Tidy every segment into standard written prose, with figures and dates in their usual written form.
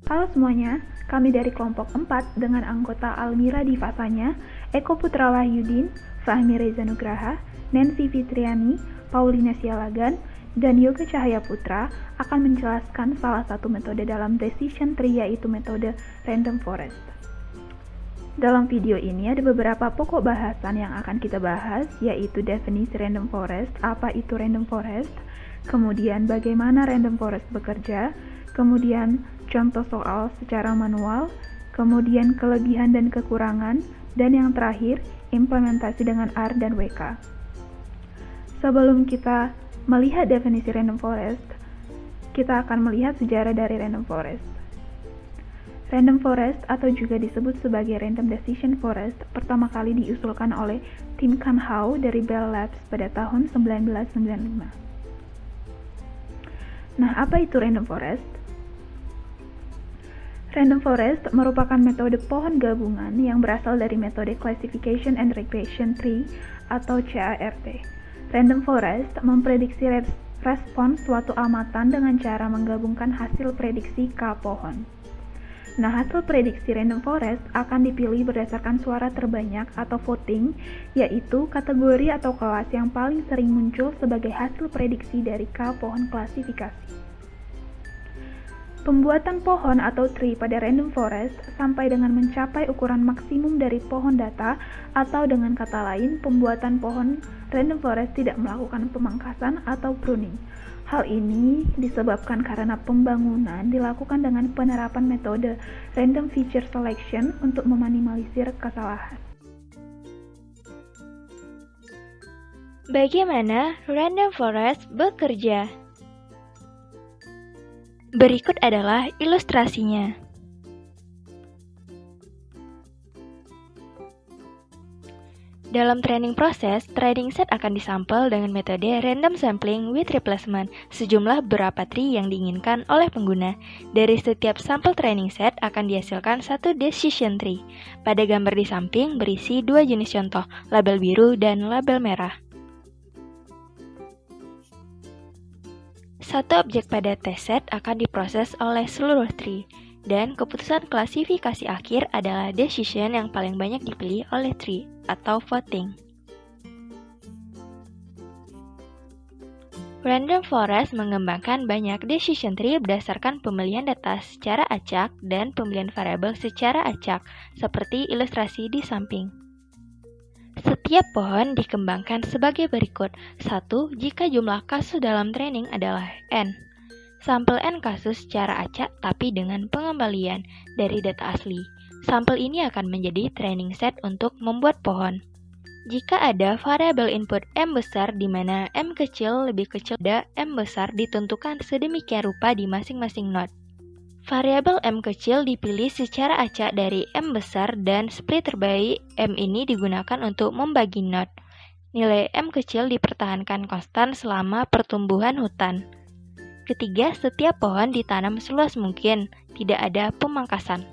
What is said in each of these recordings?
Halo semuanya, kami dari kelompok 4 dengan anggota Almira Divasanya, Eko Putra Wahyudin, Fahmi Reza Nugraha, Nancy Fitriani, Paulina Sialagan, dan Yoga Cahaya Putra akan menjelaskan salah satu metode dalam decision tree, yaitu metode random forest. Dalam video ini ada beberapa pokok bahasan yang akan kita bahas, yaitu definisi random forest, apa itu random forest, kemudian bagaimana random forest bekerja, kemudian contoh soal secara manual, kemudian kelebihan dan kekurangan, dan yang terakhir, implementasi dengan R dan WK. Sebelum kita melihat definisi random forest, kita akan melihat sejarah dari random forest. Random forest atau juga disebut sebagai random decision forest pertama kali diusulkan oleh Tim Khan Hao dari Bell Labs pada tahun 1995. Nah, apa itu random forest? Random forest merupakan metode pohon gabungan yang berasal dari metode Classification and Regression Tree atau CART. Random forest memprediksi respons suatu amatan dengan cara menggabungkan hasil prediksi K pohon. Nah, hasil prediksi random forest akan dipilih berdasarkan suara terbanyak atau voting, yaitu kategori atau kelas yang paling sering muncul sebagai hasil prediksi dari K pohon klasifikasi. Pembuatan pohon atau tree pada random forest sampai dengan mencapai ukuran maksimum dari pohon data, atau dengan kata lain, pembuatan pohon random forest tidak melakukan pemangkasan atau pruning. Hal ini disebabkan karena pembangunan dilakukan dengan penerapan metode random feature selection untuk meminimalisir kesalahan. Bagaimana random forest bekerja? Berikut adalah ilustrasinya. Dalam training proses, training set akan disampel dengan metode random sampling with replacement sejumlah berapa tree yang diinginkan oleh pengguna. Dari setiap sampel training set akan dihasilkan satu decision tree. Pada gambar di samping berisi dua jenis contoh, label biru dan label merah. Satu objek pada test set akan diproses oleh seluruh tree, dan keputusan klasifikasi akhir adalah decision yang paling banyak dipilih oleh tree atau voting. Random forest mengembangkan banyak decision tree berdasarkan pemilihan data secara acak dan pemilihan variabel secara acak, seperti ilustrasi di samping. Setiap pohon dikembangkan sebagai berikut. 1. Jika jumlah kasus dalam training adalah N. Sampel N kasus secara acak tapi dengan pengembalian dari data asli. Sampel ini akan menjadi training set untuk membuat pohon. Jika ada variabel input M besar di mana M kecil lebih kecil dari M besar ditentukan sedemikian rupa di masing-masing node. Variabel M kecil dipilih secara acak dari M besar dan split terbaik M ini digunakan untuk membagi node. Nilai M kecil dipertahankan konstan selama pertumbuhan hutan. Ketiga, setiap pohon ditanam seluas mungkin, tidak ada pemangkasan.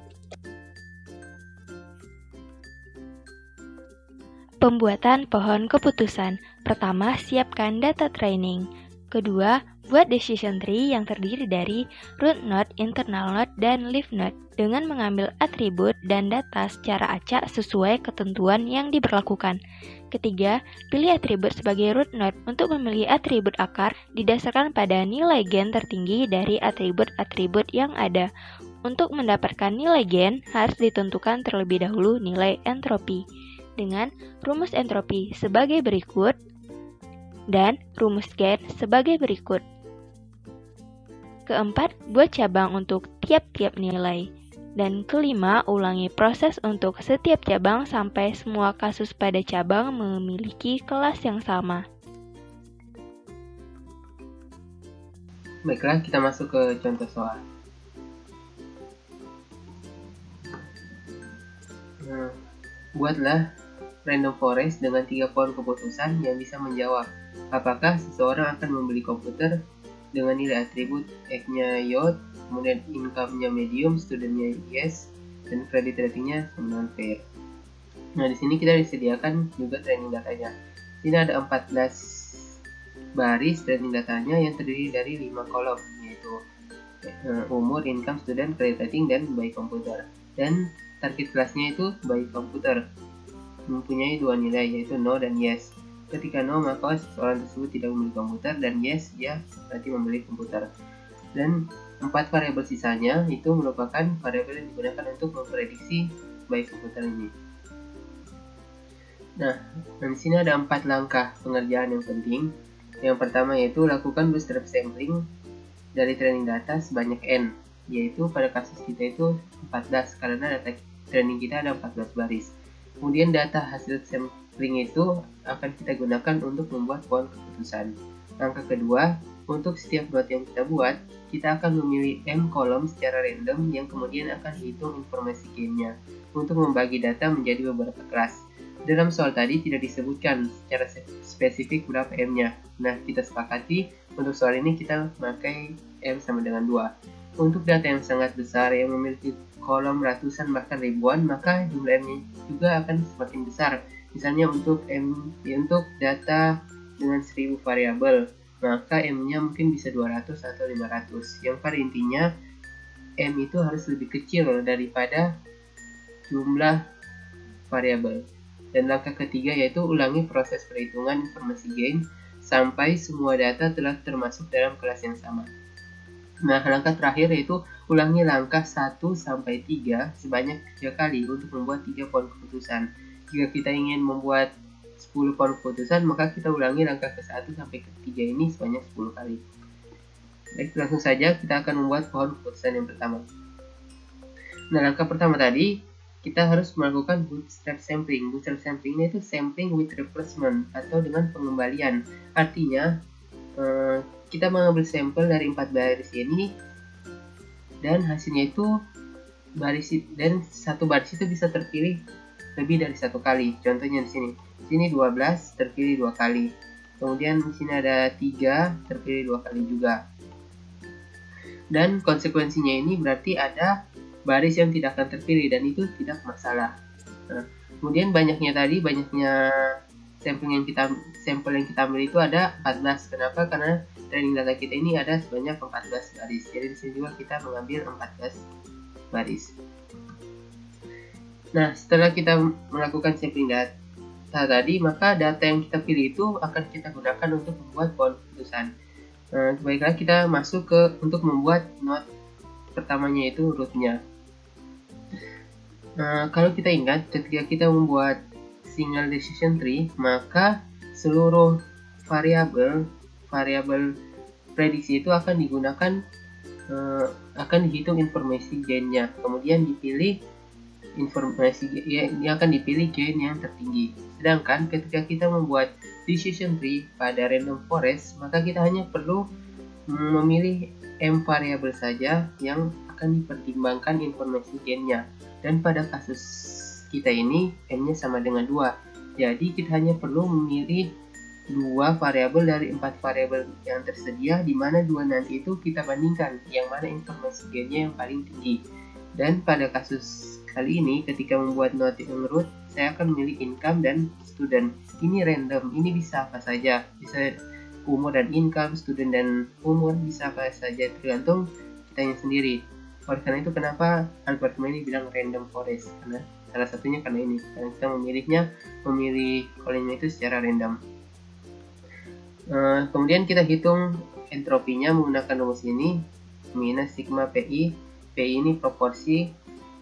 Pembuatan pohon keputusan. Pertama, siapkan data training. Kedua, buat decision tree yang terdiri dari root node, internal node, dan leaf node dengan mengambil atribut dan data secara acak sesuai ketentuan yang diberlakukan. Ketiga, pilih atribut sebagai root node untuk memilih atribut akar didasarkan pada nilai gen tertinggi dari atribut-atribut yang ada. Untuk mendapatkan nilai gen, harus ditentukan terlebih dahulu nilai entropi dengan rumus entropi sebagai berikut dan rumus gen sebagai berikut. Keempat, buat cabang untuk tiap-tiap nilai. Dan kelima, ulangi proses untuk setiap cabang sampai semua kasus pada cabang memiliki kelas yang sama. Baiklah, kita masuk ke contoh soal. Buatlah random forest dengan 3 pohon keputusan yang bisa menjawab apakah seseorang akan membeli komputer dengan nilai atribut X-nya yacht, kemudian income-nya medium, student-nya yes, dan credit rating-nya non-fair. Nah, di sini kita disediakan juga training datanya. Sini ada 14 baris training datanya yang terdiri dari 5 kolom, yaitu umur, income, student, credit rating, dan by komputer. Dan target kelasnya itu by komputer, mempunyai dua nilai yaitu no dan yes. Ketika no maka seseorang tersebut tidak membeli komputer, dan yes dia berarti membeli komputer. Dan 4 variabel sisanya itu merupakan variabel yang digunakan untuk memprediksi by komputer ini. Nah, di sini ada 4 langkah pengerjaan yang penting. Yang pertama yaitu lakukan bootstrap sampling dari training data sebanyak n, yaitu pada kasus kita itu 14 karena data training kita ada 14 baris. Kemudian data hasil sampling itu akan kita gunakan untuk membuat pohon keputusan. Langkah kedua, untuk setiap note yang kita buat, kita akan memilih M kolom secara random yang kemudian akan dihitung informasi gainnya untuk membagi data menjadi beberapa kelas. Dalam soal tadi tidak disebutkan secara spesifik berapa M-nya. Nah, kita sepakati untuk soal ini kita memakai M sama dengan 2. Untuk data yang sangat besar yang memiliki kolom ratusan bahkan ribuan, maka jumlah M-nya juga akan semakin besar. Misalnya untuk data dengan 1000 variabel, maka M-nya mungkin bisa 200 atau 500. Yang pada intinya, M itu harus lebih kecil daripada jumlah variabel. Dan langkah ketiga yaitu ulangi proses perhitungan informasi gain sampai semua data telah termasuk dalam kelas yang sama. Nah, langkah terakhir yaitu ulangi langkah 1 sampai 3 sebanyak 3 kali untuk membuat 3 pohon keputusan. Jika kita ingin membuat 10 pohon keputusan, maka kita ulangi langkah ke-1 sampai ke-3 ini sebanyak 10 kali. Baik, langsung saja kita akan membuat pohon keputusan yang pertama. Nah, langkah pertama tadi kita harus melakukan bootstrap sampling. Bootstrap sampling itu sampling with replacement atau dengan pengembalian. Artinya kita mengambil sampel dari 4 baris ini dan hasilnya itu dan satu baris itu bisa terpilih lebih dari 1 kali. Contohnya di sini. Di sini 12 terpilih 2 kali. Kemudian di sini ada 3 terpilih 2 kali juga. Dan konsekuensinya ini berarti ada baris yang tidak akan terpilih dan itu tidak masalah. Nah, kemudian banyaknya sampel yang kita ambil itu ada 14. Kenapa? Karena training data kita ini ada sebanyak 14 baris. Jadi di sini juga kita mengambil 14 baris. Nah, setelah kita melakukan sampling data tadi, maka data yang kita pilih itu akan kita gunakan untuk membuat pohon keputusan. Baiklah, kita masuk untuk membuat node pertamanya itu rootnya. Kalau kita ingat, ketika kita membuat single decision tree, maka seluruh variabel prediksi itu akan digunakan, akan dihitung informasi gainnya, kemudian dipilih gain yang tertinggi. Sedangkan ketika kita membuat decision tree pada random forest, maka kita hanya perlu memilih M variabel saja yang akan dipertimbangkan informasi gainnya. Dan pada kasus kita ini M-nya sama dengan 2. Jadi kita hanya perlu memilih 2 variabel dari 4 variabel yang tersedia, di mana 2 nanti itu kita bandingkan yang mana informasi gainnya yang paling tinggi. Dan pada kasus kali ini ketika membuat node yang root, saya akan memilih income dan student. Ini random, ini bisa apa saja. Bisa umur dan income, student dan umur, bisa apa saja tergantung kitanya sendiri. Oleh karena itu kenapa algoritma ini bilang random forest, karena salah satunya karena ini, karena kita memilih kolomnya itu secara random. Kemudian kita hitung entropinya menggunakan rumus ini, minus sigma PI. PI ini proporsi,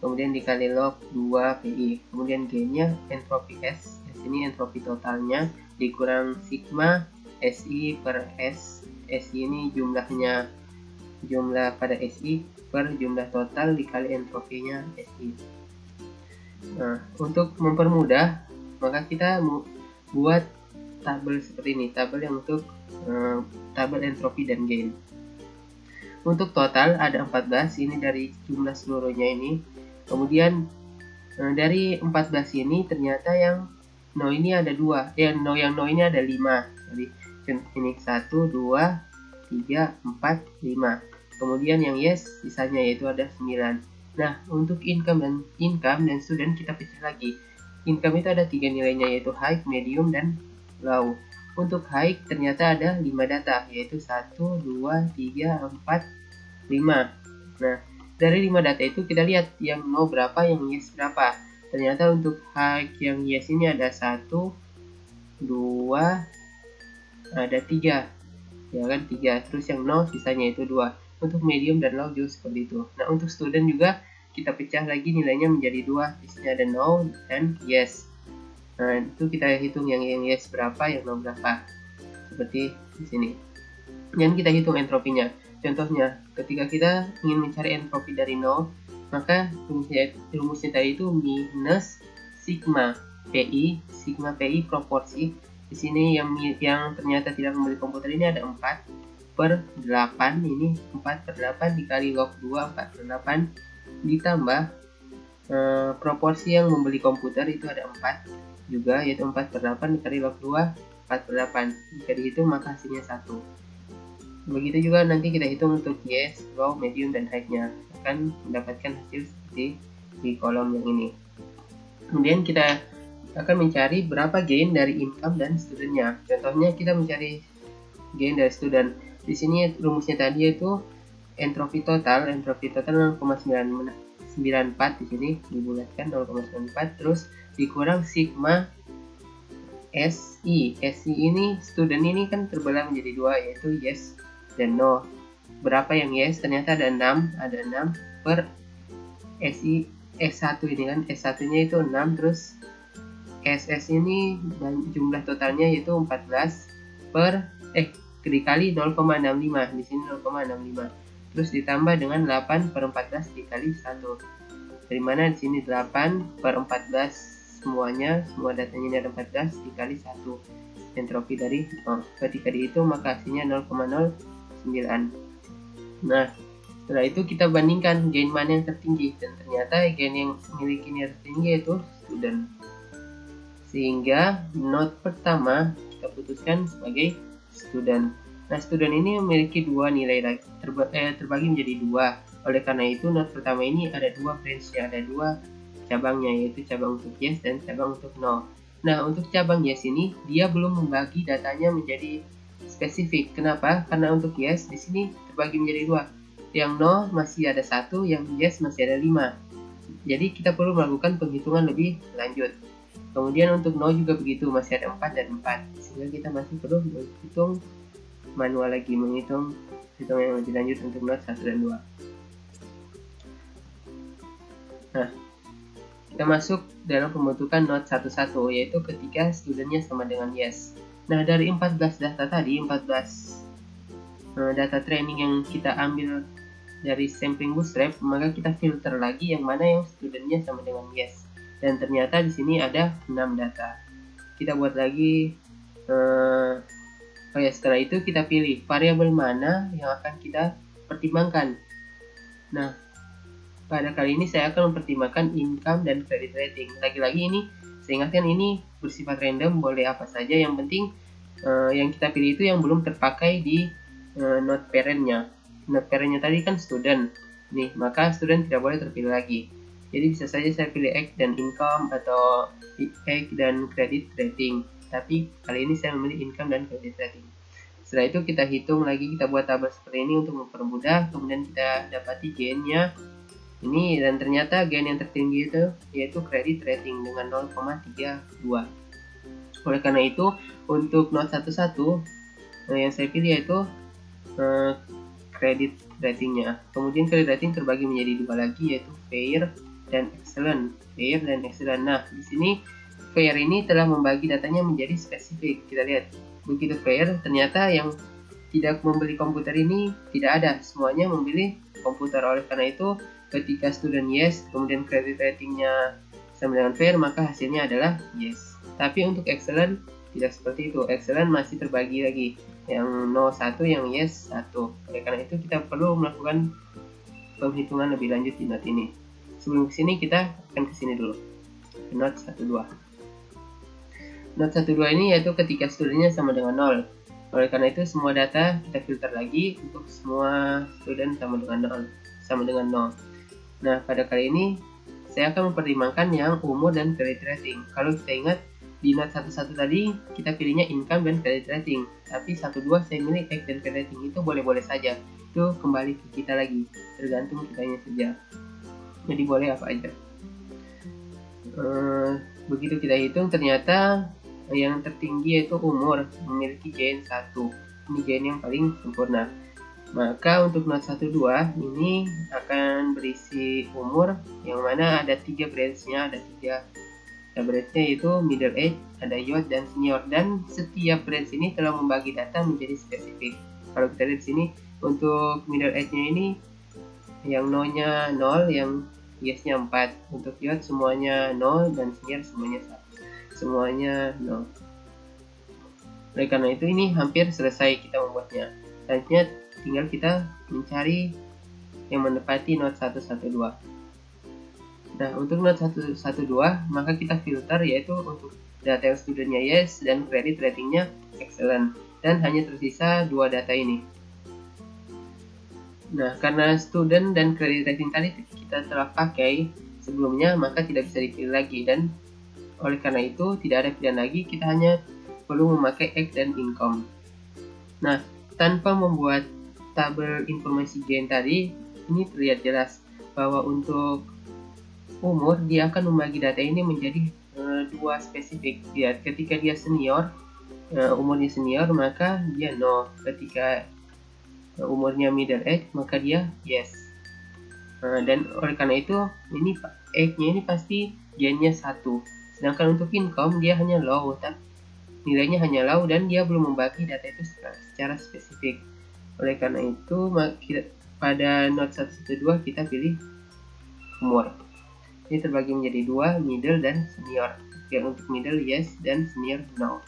kemudian dikali log 2 PI. Kemudian gainnya entropi S ini entropi totalnya, dikurang sigma SI per S. SI ini jumlah pada SI per jumlah total dikali entropinya SI. Nah, untuk mempermudah, maka kita buat tabel seperti ini, tabel yang untuk tabel entropi dan gain. Untuk total ada 14, ini dari jumlah seluruhnya ini. Kemudian dari 14 ini ternyata yang no ini ada 2, yang no ini ada 5. Jadi ini 1, 2, 3, 4, 5. Kemudian yang yes sisanya yaitu ada 9. Nah, untuk income dan student kita pecah lagi. Income itu ada 3 nilainya yaitu high, medium, dan low. Untuk high ternyata ada 5 data yaitu 1, 2, 3, 4, 5. Nah, dari 5 data itu kita lihat yang no berapa, yang yes berapa. Ternyata untuk high yang yes ini ada 1, 2, ada 3. Ya kan, 3. Terus yang no sisanya itu 2. Untuk medium dan low juga seperti itu. Nah, untuk student juga kita pecah lagi nilainya menjadi 2. Di sini ada no dan yes. Nah, itu kita hitung yang yes berapa, yang no berapa. Seperti di sini. Dan kita hitung entropinya. Contohnya, ketika kita ingin mencari entropi dari no, maka rumusnya tadi itu minus sigma PI proporsi. Di sini yang ternyata tidak membeli komputer ini ada 4/8. Ini 4/8 dikali log 2, 4/8 ditambah proporsi yang membeli komputer itu ada 4 juga, yaitu 4/8 dikali log 2, 4/8. Jika dihitung maka hasilnya 1. Begitu juga nanti kita hitung untuk yes, low, medium, dan high-nya. Akan mendapatkan hasil seperti di kolom yang ini. Kemudian kita akan mencari berapa gain dari income dan studentnya. Contohnya kita mencari gain dari student. Di sini rumusnya tadi yaitu entropi total 0,994. Di sini dibulatkan 0,94, terus dikurang sigma SI. SI ini student ini kan terbelah menjadi 2, yaitu yes dan no. Berapa yang yes? Ternyata ada 6 per SI S1 ini kan. S1 nya itu 6, terus SS ini dan jumlah totalnya yaitu 14 dikali 0,65. Di sini 0,65. Terus ditambah dengan 8/14 dikali 1. Dari mana di sini 8/14 semua datanya ini ada 14 dikali 1. Entropi dari 0. Ketika dihitung maka hasilnya 0,09. Nah, setelah itu kita bandingkan gain mana yang tertinggi, dan ternyata gain yang memiliki nilai tertinggi yaitu student. Sehingga note pertama kita putuskan sebagai student. Nah, student ini memiliki 2 nilai terbagi menjadi 2. Oleh karena itu note pertama ini ada 2 branch-nya, ada 2 cabangnya, yaitu cabang untuk yes dan cabang untuk no. Nah, untuk cabang yes ini dia belum membagi datanya menjadi spesifik. Kenapa? Karena untuk yes di sini terbagi menjadi 2. Yang no masih ada 1, yang yes masih ada 5. Jadi kita perlu melakukan penghitungan lebih lanjut. Kemudian untuk no juga begitu, masih ada 4 dan 4. Sehingga kita masih perlu menghitung manual lagi, menghitung hitungan yang lebih lanjut untuk note 1 dan 2. Nah, kita masuk dalam pembentukan note 1-1, yaitu ketika studentnya sama dengan yes. Nah, dari 14 data tadi, 14 data training yang kita ambil dari sampling Bootstrap, maka kita filter lagi yang mana yang studentnya sama dengan yes. Dan ternyata di sini ada 6 data. Kita buat lagi, setelah itu kita pilih variabel mana yang akan kita pertimbangkan. Nah, pada kali ini saya akan mempertimbangkan income dan credit rating. Lagi-lagi ini, saya ingatkan ini bersifat random, boleh apa saja. Yang penting yang kita pilih itu yang belum terpakai di note parent-nya. Note parent-nya tadi kan student. Nih, maka student tidak boleh terpilih lagi. Jadi bisa saja saya pilih X dan income atau X dan credit rating. Tapi kali ini saya memilih income dan credit rating. Setelah itu kita hitung lagi, kita buat tabel seperti ini untuk mempermudah. Kemudian kita dapati gain-nya ini, dan ternyata gain yang tertinggi itu yaitu credit rating dengan 0,32. Oleh karena itu untuk note 1-1 yang saya pilih yaitu credit ratingnya. Kemudian credit rating terbagi menjadi 2 lagi, yaitu fair dan excellent. Fair dan excellent. Nah, di sini fair ini telah membagi datanya menjadi spesifik. Kita lihat, begitu fair, ternyata yang tidak membeli komputer ini tidak ada, semuanya membeli komputer. Oleh karena itu, ketika student yes, kemudian credit ratingnya sama dengan fair, maka hasilnya adalah yes. Tapi untuk excellent tidak seperti itu. Excellent masih terbagi lagi, yang no 1, yang yes 1. Oleh karena itu kita perlu melakukan penghitungan lebih lanjut di note ini. Sebelum kesini kita akan kesini dulu, note 1-2. Note 1-2 ini yaitu ketika studentnya sama dengan 0. Oleh karena itu semua data kita filter lagi untuk semua student sama dengan 0. Nah, pada kali ini saya akan mempertimbangkan yang umur dan credit rating. Kalau kita ingat di note 1-1 tadi kita pilihnya income dan credit rating, tapi 1-2 saya milih X dan credit rating. Itu boleh-boleh saja. itu kembali ke kita lagi, tergantung kitanya saja. Jadi boleh apa aja. Begitu kita hitung, ternyata yang tertinggi yaitu umur, memiliki gain 1. Ini gain yang paling sempurna. Maka untuk note 1, 2 ini akan berisi umur, yang mana ada 3 branch-nya, ada 3 branch-nya yaitu middle age, ada youth, dan senior. Dan setiap branch ini telah membagi data menjadi spesifik. Kalau kita lihat di sini, untuk middle age-nya ini yang no-nya 0, yang yes-nya 4. Untuk youth semuanya 0 dan senior semuanya 1. Semuanya 0. Oleh karena itu ini hampir selesai kita membuatnya. Selanjutnya tinggal kita mencari yang menepati note 112. Nah, untuk note 112 maka kita filter, yaitu untuk data yang studentnya yes dan credit ratingnya excellent, dan hanya tersisa 2 data ini. Nah, karena student dan credit rating tadi kita telah pakai sebelumnya, maka tidak bisa dipilih lagi, dan oleh karena itu tidak ada pilihan lagi, kita hanya perlu memakai age dan income. Nah, tanpa membuat tabel informasi gain tadi, ini terlihat jelas bahwa untuk umur dia akan membagi data ini menjadi 2 spesifik. Ketika dia senior, umurnya senior, maka dia no. Ketika umurnya middle age, maka dia yes. Dan oleh karena itu ini age-nya ini pasti gain-nya 1. Sedangkan untuk income dia hanya low, nilainya hanya low, dan dia belum membagi data itu secara spesifik. Oleh karena itu pada note 112 kita pilih umur. Ini terbagi menjadi 2, middle dan senior. Yang untuk middle yes dan senior no.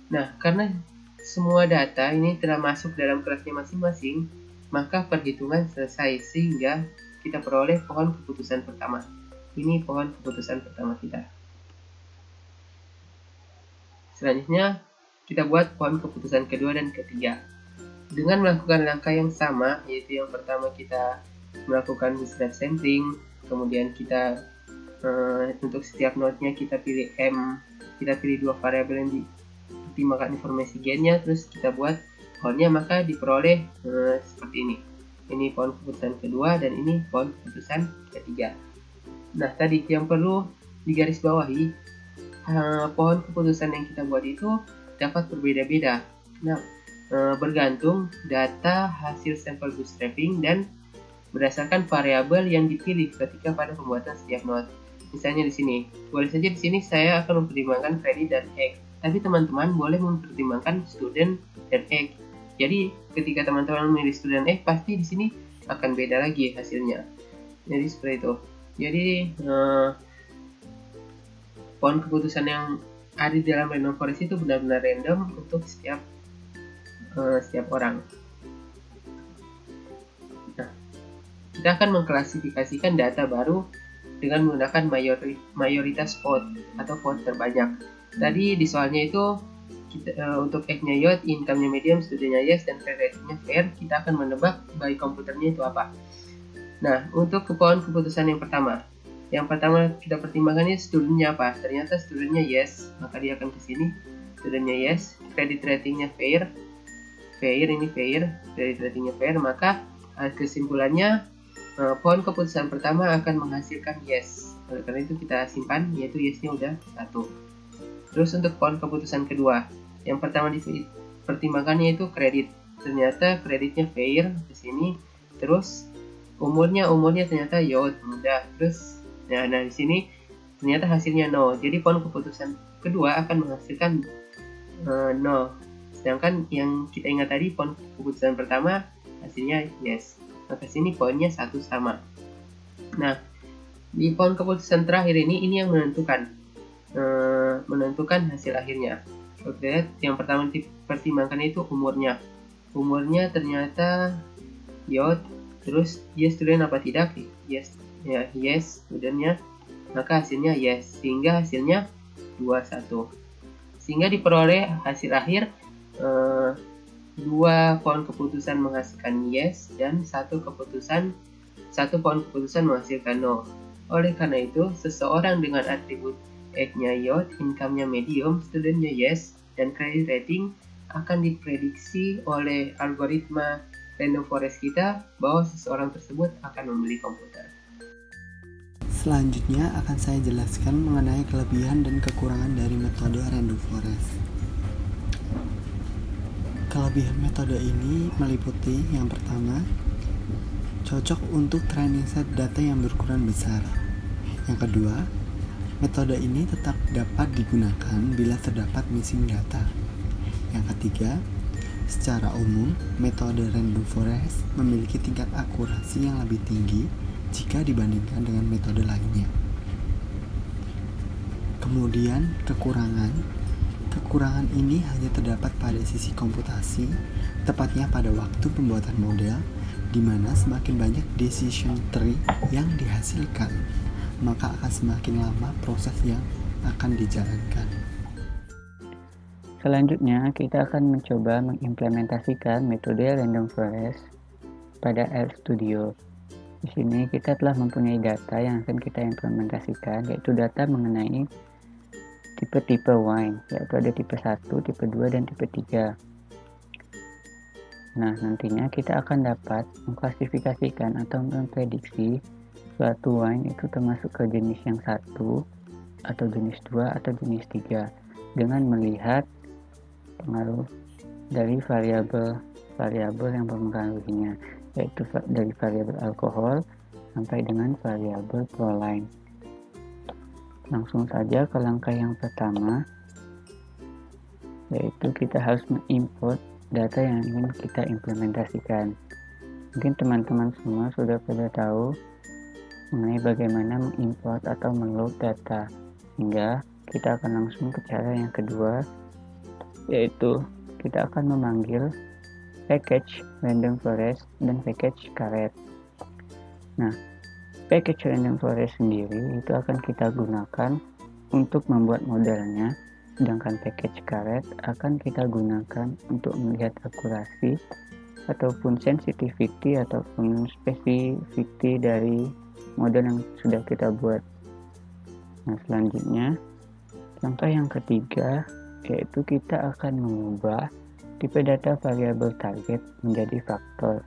Nah, karena semua data ini telah masuk dalam kelasnya masing-masing, maka perhitungan selesai sehingga kita peroleh pohon keputusan pertama. Ini pohon keputusan pertama kita. Selanjutnya kita buat pohon keputusan kedua dan ketiga. Dengan melakukan langkah yang sama, yaitu yang pertama kita melakukan bootstrap sampling, kemudian kita untuk setiap node-nya kita pilih M, kita pilih 2 variabel yang dipertimbangkan informasi gain-nya, terus kita buat pohonnya, maka diperoleh seperti ini. Ini pohon keputusan kedua dan ini pohon keputusan ketiga. Nah, tadi yang perlu digarisbawahi, pohon keputusan yang kita buat itu dapat berbeda-beda. Nah, bergantung data hasil sampel bootstrapping dan berdasarkan variabel yang dipilih ketika pada pembuatan setiap node. Misalnya di sini, boleh saja di sini saya akan mempertimbangkan credit dan age, tapi teman-teman boleh mempertimbangkan student dan age. Jadi ketika teman-teman memilih student age, pasti di sini akan beda lagi hasilnya. Jadi seperti itu. Jadi pohon keputusan yang ada di dalam random forest itu benar-benar random untuk setiap orang. Nah, kita akan mengklasifikasikan data baru dengan menggunakan mayoritas vote atau vote terbanyak. Tadi di soalnya itu kita, untuk age-nya youth, income-nya medium, student-nya yes, dan credit rating-nya fair, kita akan menebak by komputernya itu apa. Nah, untuk pohon keputusan yang pertama kita pertimbangkannya student-nya apa. Ternyata student-nya yes, maka dia akan ke sini. Student-nya yes, credit rating-nya fair, ini fair, credit rating-nya fair, maka kesimpulannya pohon keputusan pertama akan menghasilkan yes. Oleh karena itu kita simpan, yaitu yes-nya udah 1. Terus untuk pohon keputusan kedua, yang pertama dipertimbangkannya itu kredit. Ternyata kreditnya fair di sini. Terus umurnya ternyata youth, muda. Terus nah di sini ternyata hasilnya no. Jadi pohon keputusan kedua akan menghasilkan no. Sedangkan yang kita ingat tadi pohon keputusan pertama hasilnya yes. Maka sini poinnya 1 sama. Nah, di pohon keputusan terakhir ini yang menentukan hasil akhirnya. Kalau kita lihat yang pertama dipertimbangkan itu umurnya. Umurnya ternyata youth, terus yes student apa tidak? Yes, ya yes studentnya. Maka hasilnya yes, sehingga hasilnya 21. Sehingga diperoleh hasil akhir 2 pohon keputusan menghasilkan yes dan 1 pohon keputusan menghasilkan no. Oleh karena itu, seseorang dengan atribut age-nya youth, income-nya medium, student-nya yes, dan credit rating akan diprediksi oleh algoritma random forest kita bahwa seseorang tersebut akan membeli komputer. Selanjutnya akan saya jelaskan mengenai kelebihan dan kekurangan dari metode random forest. Kelebihan metode ini meliputi yang pertama, cocok untuk training set data yang berukuran besar. Yang kedua, metode ini tetap dapat digunakan bila terdapat missing data. Yang ketiga, secara umum, metode random forest memiliki tingkat akurasi yang lebih tinggi jika dibandingkan dengan metode lainnya. Kemudian, kekurangan ini hanya terdapat pada sisi komputasi, tepatnya pada waktu pembuatan model, di mana semakin banyak decision tree yang dihasilkan, maka akan semakin lama proses yang akan dijalankan. Selanjutnya, kita akan mencoba mengimplementasikan metode random forest pada RStudio. Di sini kita telah mempunyai data yang akan kita implementasikan, yaitu data mengenai tipe-tipe wine, yaitu ada tipe 1, tipe 2, dan tipe 3. Nah, nantinya kita akan dapat mengklasifikasikan atau memprediksi suatu wine itu termasuk ke jenis yang 1, atau jenis 2, atau jenis 3, dengan melihat pengaruh dari variabel yang mempengaruhinya, yaitu dari variabel alkohol sampai dengan variabel proline. Langsung saja ke langkah yang pertama, yaitu kita harus mengimport data yang ingin kita implementasikan. Mungkin teman-teman semua sudah pada tahu mengenai bagaimana mengimport atau meload data, sehingga kita akan langsung ke cara yang kedua, yaitu kita akan memanggil package random forest dan package caret. Nah, package random forest sendiri itu akan kita gunakan untuk membuat modelnya, sedangkan package caret akan kita gunakan untuk melihat akurasi ataupun sensitivity ataupun specificity dari model yang sudah kita buat. Nah, selanjutnya langkah yang ketiga, yaitu kita akan mengubah tipe data variabel target menjadi faktor.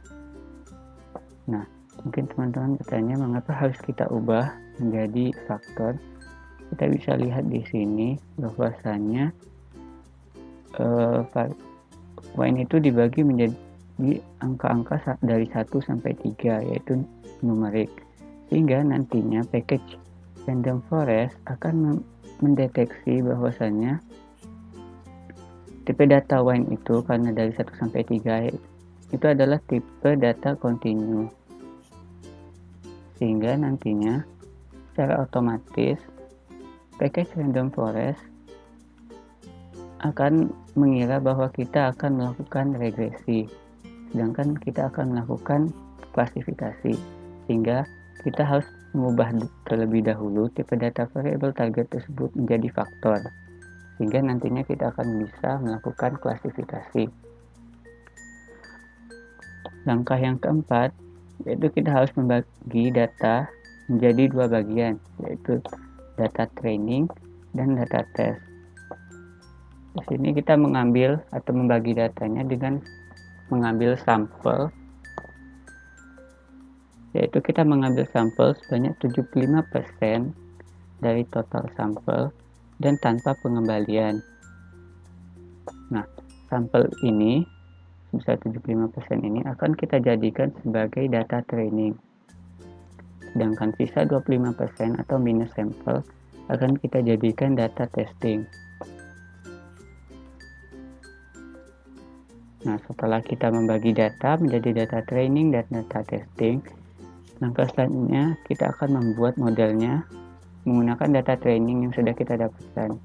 Nah, mungkin teman-teman bertanya mengapa harus kita ubah menjadi faktor. Kita bisa lihat di sini bahwasanya wine itu dibagi menjadi angka-angka dari 1 sampai 3, yaitu numerik. Sehingga nantinya package random forest akan mendeteksi bahwasanya tipe data wine itu, karena dari 1 sampai 3 itu adalah tipe data kontinu, sehingga nantinya secara otomatis package random forest akan mengira bahwa kita akan melakukan regresi, sedangkan kita akan melakukan klasifikasi, sehingga kita harus mengubah terlebih dahulu tipe data variable target tersebut menjadi faktor, sehingga nantinya kita akan bisa melakukan klasifikasi. Langkah yang keempat, yaitu kita harus membagi data menjadi 2 bagian, yaitu data training dan data test. Di sini kita mengambil atau membagi datanya dengan mengambil sampel, yaitu kita mengambil sampel sebanyak 75% dari total sampel dan tanpa pengembalian. Nah, sampel ini sebesar 75% ini akan kita jadikan sebagai data training. Sedangkan sisa 25% atau minus sampel akan kita jadikan data testing. Nah, setelah kita membagi data menjadi data training dan data testing, langkah selanjutnya kita akan membuat modelnya menggunakan data training yang sudah kita dapatkan.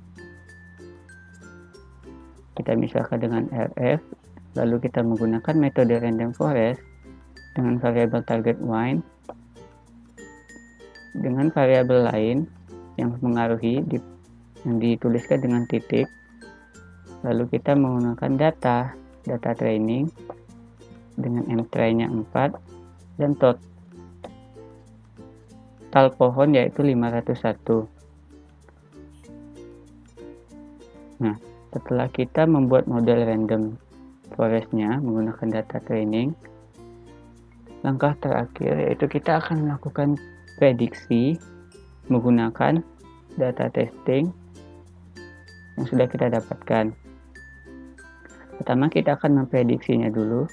Kita misalkan dengan RF, lalu kita menggunakan metode random forest dengan variabel target wine dengan variabel lain yang mengaruhi yang dituliskan dengan titik. Lalu kita menggunakan data training dengan M-try-nya 4 dan total pohon yaitu 501. Nah, setelah kita membuat model random forest-nya menggunakan data training, langkah terakhir yaitu kita akan melakukan prediksi menggunakan data testing yang sudah kita dapatkan. Pertama kita akan memprediksinya dulu,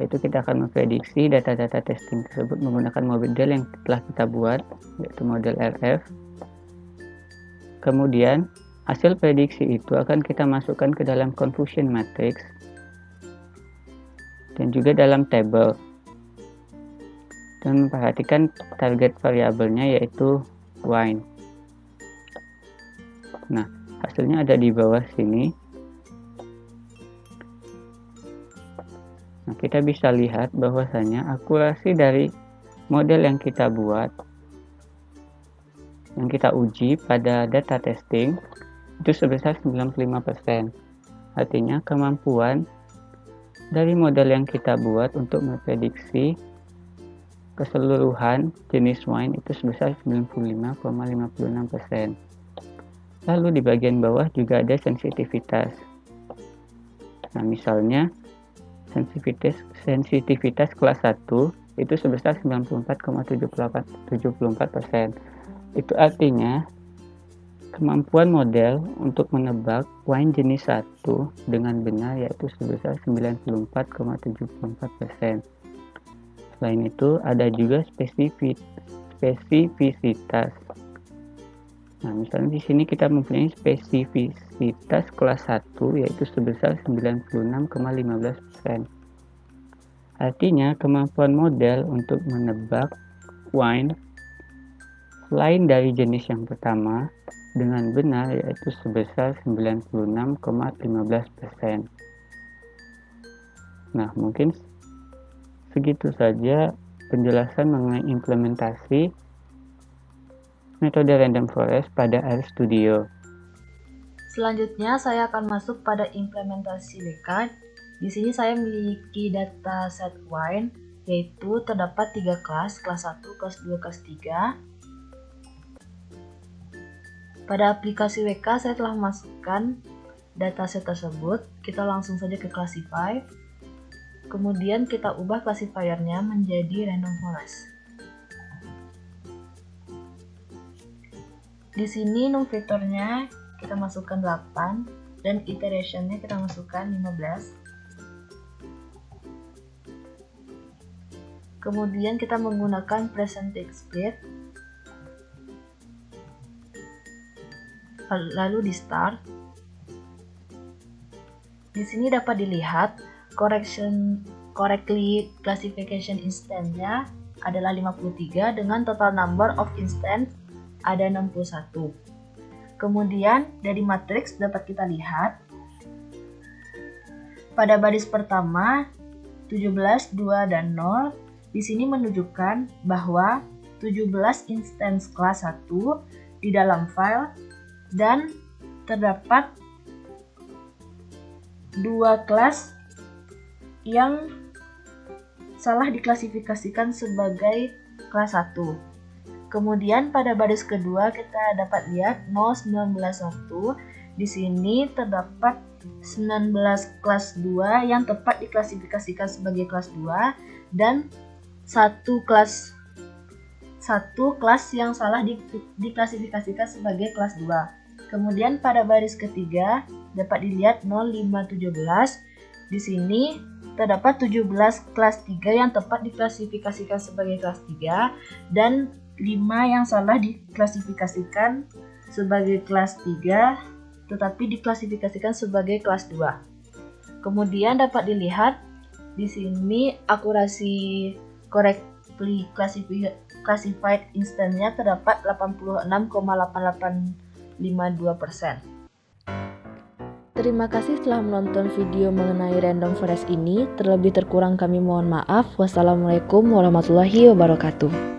yaitu kita akan memprediksi data-data testing tersebut menggunakan model yang telah kita buat, yaitu model RF. Kemudian hasil prediksi itu akan kita masukkan ke dalam confusion matrix dan juga dalam table, dan memperhatikan target variabelnya yaitu wine. Nah, hasilnya ada di bawah sini. Nah, kita bisa lihat bahwasanya akurasi dari model yang kita buat, yang kita uji pada data testing, itu sebesar 95%. Artinya kemampuan dari model yang kita buat untuk memprediksi keseluruhan jenis wine itu sebesar 95,56%. Lalu di bagian bawah juga ada sensitivitas. Nah, misalnya sensitivitas kelas 1 itu sebesar 94,74%. Itu artinya kemampuan model untuk menebak wine jenis 1 dengan benar yaitu sebesar 94,74%. Selain itu ada juga spesifisitas. Nah, misalnya di sini kita mempunyai spesifisitas kelas 1 yaitu sebesar 96,15%. Artinya kemampuan model untuk menebak wine selain dari jenis yang pertama dengan benar yaitu sebesar 96,15%. Nah, mungkin segitu saja penjelasan mengenai implementasi metode Random Forest pada RStudio. Selanjutnya saya akan masuk pada implementasi WK. Di sini saya memiliki data set wine, yaitu terdapat 3 kelas 1, kelas 2, kelas 3. Pada aplikasi WK saya telah memasukkan dataset tersebut. Kita langsung saja ke classify. Kemudian kita ubah classifiernya menjadi random forest. Di sini numeratornya kita masukkan 8 dan iterationnya kita masukkan 15. Kemudian kita menggunakan percentage split. Lalu di start. Di sini dapat dilihat correctly classification instance-nya adalah 53 dengan total number of instance ada 61. Kemudian dari matriks dapat kita lihat pada baris pertama 17, 2, dan 0 di sini menunjukkan bahwa 17 instance kelas 1 di dalam file dan terdapat 2 kelas yang salah diklasifikasikan sebagai kelas 1. Kemudian pada baris kedua kita dapat lihat 0,19,1. Di sini terdapat 19 kelas 2 yang tepat diklasifikasikan sebagai kelas 2 dan satu kelas yang salah diklasifikasikan sebagai kelas 2. Kemudian pada baris ketiga dapat dilihat 0,517. Di sini terdapat 17 kelas 3 yang tepat diklasifikasikan sebagai kelas 3 dan 5 yang salah diklasifikasikan sebagai kelas 3 tetapi diklasifikasikan sebagai kelas 2. Kemudian dapat dilihat di sini akurasi correctly classified instance-nya terdapat 86,8852%. Terima kasih telah menonton video mengenai Random Forest ini. Terlebih terkurang kami mohon maaf. Wassalamualaikum warahmatullahi wabarakatuh.